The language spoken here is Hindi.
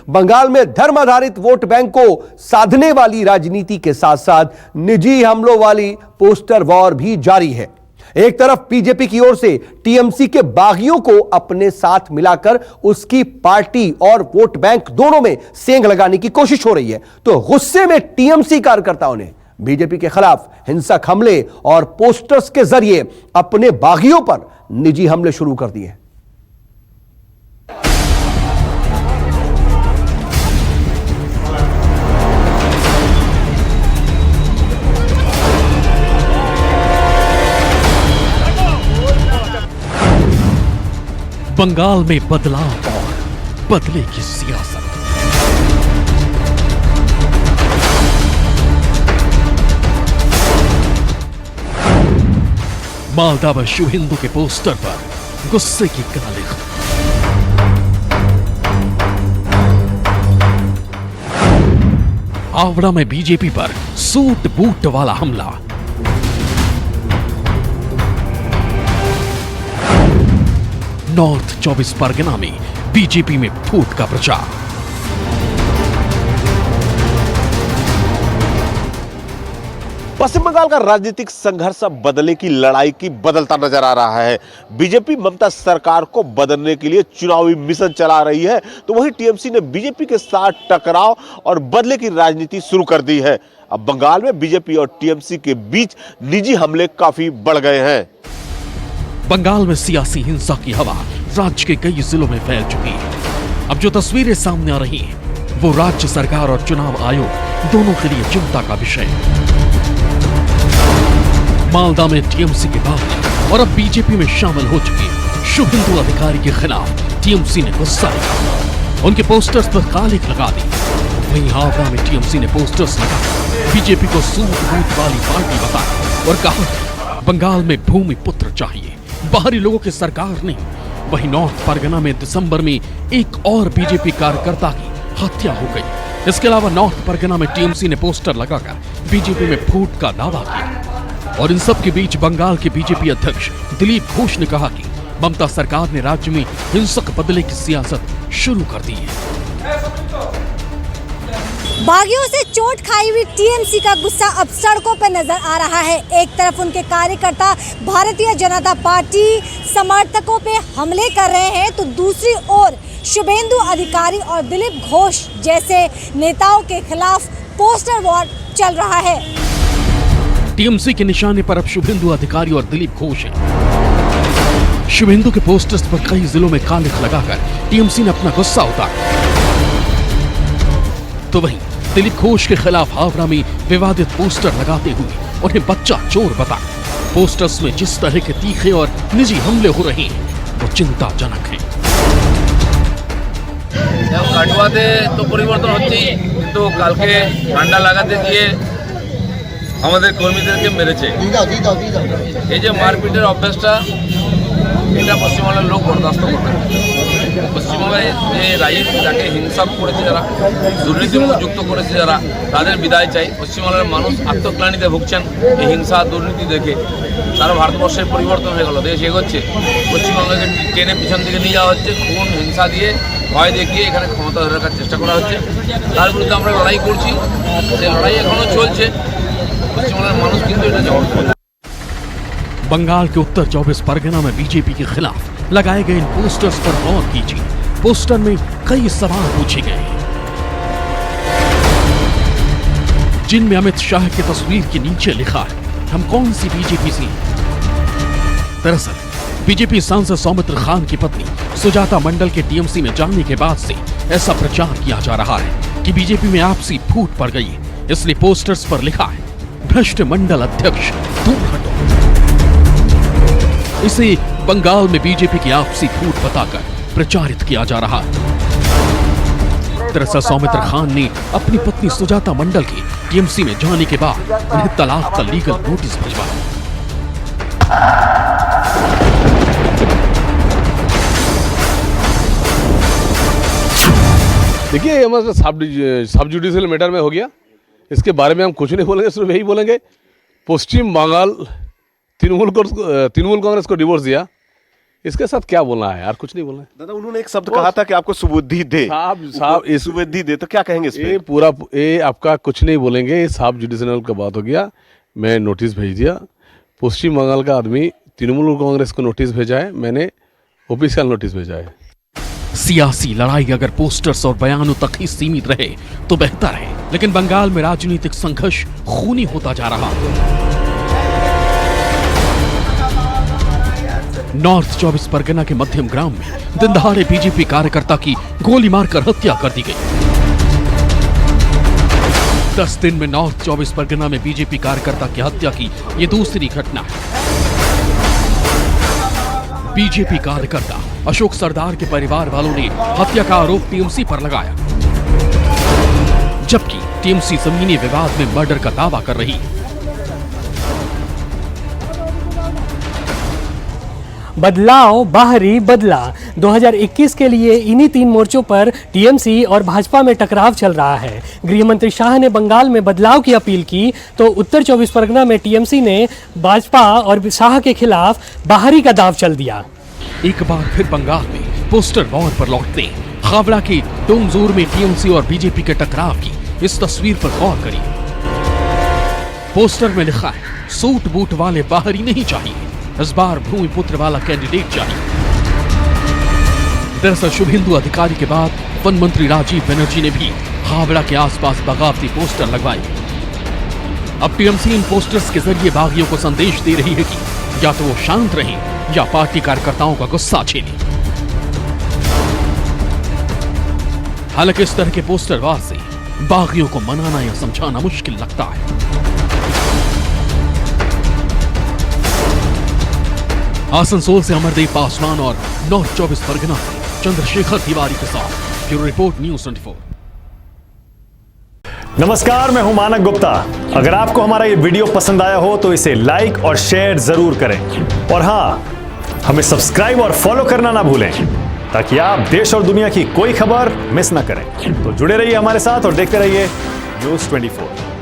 बंगाल में धर्म आधारित वोट बैंक को साधने वाली राजनीति के साथ साथ निजी हमलों वाली पोस्टर वॉर भी जारी है। एक तरफ बीजेपी की ओर से टीएमसी के बागियों को अपने साथ मिलाकर उसकी पार्टी और वोट बैंक दोनों में सेंध लगाने की कोशिश हो रही है, तो गुस्से में टीएमसी कार्यकर्ताओं ने बीजेपी के खिलाफ हिंसक हमले और पोस्टर्स के जरिए अपने बागियों पर निजी हमले शुरू कर दिए। बंगाल में बदलाव और बदले की सियासत। मालदा में शिव हिंदू के पोस्टर पर गुस्से की गालिब। हावड़ा में बीजेपी पर सूट बूट वाला हमला। नॉर्थ 24 परगना में बीजेपी में फूट का प्रचार। पश्चिम बंगाल का राजनीतिक संघर्ष अब बदले की लड़ाई की बदलता नजर आ रहा है। बीजेपी ममता सरकार को बदलने के लिए चुनावी मिशन चला रही है, तो वहीं टीएमसी ने बीजेपी के साथ टकराव और बदले की राजनीति शुरू कर दी है। अब बंगाल में बीजेपी और टीएमसी के बीच निजी हमले काफी बढ़ गए हैं। बंगाल में सियासी हिंसा की हवा राज्य के कई जिलों में फैल चुकी है। अब जो तस्वीरें सामने आ रही हैं, वो राज्य सरकार और चुनाव आयोग दोनों के लिए चिंता का विषय है। मालदा में टीएमसी के बाद और अब बीजेपी में शामिल हो चुके शिव हिंदू अधिकारी के खिलाफ टीएमसी ने गुस्सा दिखाया, उनके पोस्टर्स पर कालिख लगा दी। वहीं हावड़ा में टीएमसी ने पोस्टर्स लगाकर बीजेपी को सूट बूट वाली पार्टी बताया और कहा बंगाल में भूमि पुत्र चाहिए, बाहरी लोगों की सरकार नहीं। वहीं नॉर्थ परगना में दिसंबर में एक और बीजेपी कार्यकर्ता की हत्या हो गई। इसके अलावा नॉर्थ परगना में टीएमसी ने पोस्टर लगाकर बीजेपी में फूट का दावा किया। और इन सब के बीच बंगाल के बीजेपी अध्यक्ष दिलीप घोष ने कहा कि ममता सरकार ने राज्य में हिंसक बदले की सियासत शुरू कर दी है। बागियों से चोट खाई हुई टीएमसी का गुस्सा अब सड़कों पर नजर आ रहा है। एक तरफ उनके कार्यकर्ता भारतीय जनता पार्टी समर्थकों पे हमले कर रहे हैं, तो दूसरी ओर शुभेंदु अधिकारी और दिलीप घोष जैसे नेताओं के खिलाफ पोस्टर वॉर चल रहा है। टीएमसी के निशाने पर अब शुभेंदु अधिकारी और दिलीप घोष हैं। शुभेंदु के पोस्टर्स पर कई जिलों में कालिख लगाकर टीएमसी ने अपना गुस्सा उतारा, तो वहीं दिलीप घोष के खिलाफ हावड़ा में विवादित पोस्टर लगाते हुए उन्हें बच्चा चोर बताया। पोस्टर्स में जिस तरह के तीखे और निजी हमले हो रहे हैं वो चिंताजनक है। কাটুয়াতে তো পরিবর্তন হচ্ছেই, কিন্তু কালকে ঠান্ডা লাগাতে গিয়ে আমাদের কর্মীদেরকে মেরেছে। এই যে মারপিটের অভ্যাসটা, এটা পশ্চিমবাংলার লোক বরদাস্ত করবে না। পশ্চিমবাংলায় যে রাজনীতি যাকে হিংসা করেছে, যারা দুর্নীতিমুক্ত যুক্ত করেছে, যারা তাদের বিদায় চাই। পশ্চিমবাংলার মানুষ আত্মগ্লানিতে ভুগছেন এই হিংসা দুর্নীতি দেখে। সারা ভারতবর্ষের পরিবর্তন হয়ে গেল, দেশ এগোচ্ছে, পশ্চিমবঙ্গকে টেনে পিছন দিকে নিয়ে যাওয়া হচ্ছে। খুন হিংসা দিয়ে ভয় দেখিয়ে এখানে ক্ষমতা ধরে রাখার চেষ্টা করা হচ্ছে। তার বিরুদ্ধে আমরা লড়াই করছি, সেই লড়াই এখনো চলছে। পশ্চিমবঙ্গের মানুষ কিন্তু এটা জবাব দেবে। बंगाल के उत्तर 24 परगना में बीजेपी के खिलाफ लगाए गए इन पोस्टर्स पर गौर कीजिए। पोस्टर में कई सवाल पूछे गए हैं, जिनमें अमित शाह की तस्वीर के नीचे लिखा है हम कौन सी बीजेपी से। दरअसल बीजेपी सांसद सौमित्र खान की पत्नी सुजाता मंडल के टीएमसी में जाने के बाद से ऐसा प्रचार किया जा रहा है कि बीजेपी में आपसी फूट पड़ गई है। इसलिए पोस्टर्स पर लिखा है भ्रष्ट मंडल अध्यक्ष दूर हटो। इसे बंगाल में बीजेपी की आपसी फूट बताकर प्रचारित किया जा रहा है। दरअसल सौमित्र खान ने अपनी पत्नी सुजाता मंडल की टीएमसी में जाने के बाद उन्हें तलाक का लीगल नोटिस भिजवाया। देखिए हमारा सब जुडिशियल मैटर में हो गया, इसके बारे में हम कुछ नहीं बोलेंगे, सिर्फ यही बोलेंगे पश्चिम बंगाल तृणमूल कांग्रेस को डिवोर्स दिया, इसके साथ क्या बोलना है यार, कुछ नहीं बोलना है। दादा उन्होंने एक शब्द कहा था कि आपको सुबुद्धि दे, साहब इस सुबुद्धि दे, तो क्या कहेंगे इस पे? ये आपका कुछ नहीं बोलेंगे, ये साफ जुडिशनल का बात हो गया। मैं नोटिस भेज दिया, पश्चिम बंगाल का आदमी तृणमूल कांग्रेस को नोटिस भेजा है, मैंने ऑफिशियल नोटिस भेजा है। सियासी लड़ाई अगर पोस्टर्स और बयानों तक ही सीमित रहे तो बेहतर है, लेकिन बंगाल में राजनीतिक संघर्ष खूनी होता जा रहा है। नॉर्थ 24 परगना के मध्यम ग्राम में दिन दहाड़े बीजेपी कार्यकर्ता की गोली मारकर हत्या कर दी गई। 10 दिन में नॉर्थ 24 परगना में बीजेपी कार्यकर्ता की हत्या की ये दूसरी घटना है। बीजेपी कार्यकर्ता अशोक सरदार के परिवार वालों ने हत्या का आरोप टीएमसी पर लगाया, जबकि टीएमसी जमीनी विवाद में मर्डर का दावा कर रही है। बदलाव बाहरी बदला 2021 के लिए इन्हीं 3 मोर्चों पर टीएमसी और भाजपा में टकराव चल रहा है। गृह मंत्री शाह ने बंगाल में बदलाव की अपील की तो उत्तर 24 परगना में टीएमसी ने भाजपा और शाह के खिलाफ बाहरी का दाव चल दिया। एक बार फिर बंगाल में पोस्टर वॉर पर लौटते हावड़ा के डोंगजूर में टीएमसी और बीजेपी के टकराव की इस तस्वीर पर गौर करिए। पोस्टर में लिखा है, सूट बूट वाले बाहरी नहीं चाहिए, इस बार भूमिपुत्र वाला कैंडिडेट चाहिए। दरअसल शुभेंदु अधिकारी के बाद वन मंत्री राजीव बनर्जी ने भी हावड़ा के आसपास बगावती पोस्टर लगवाए। अब टीएमसी इन पोस्टर्स के जरिए बागियों को संदेश दे रही है कि या तो वो शांत रहें या पार्टी कार्यकर्ताओं का गुस्सा झेलें। हालांकि इस तरह के पोस्टर वार से बागियों को मनाना या समझाना मुश्किल लगता है। आसनसोल से अमरदेव पासवान और नॉर्थ 24 परगना से चंद्रशेखर तिवारी के साथ ब्यूरो रिपोर्ट न्यूज़ 24। नमस्कार, मैं हूं मानक गुप्ता। अगर आपको हमारा ये वीडियो पसंद आया हो तो इसे लाइक और शेयर जरूर करें, और हां, हमें सब्सक्राइब और फॉलो करना ना भूलें ताकि आप देश और दुनिया की कोई खबर मिस ना करें। तो जुड़े रहिए हमारे साथ और देखते रहिए न्यूज़ 24।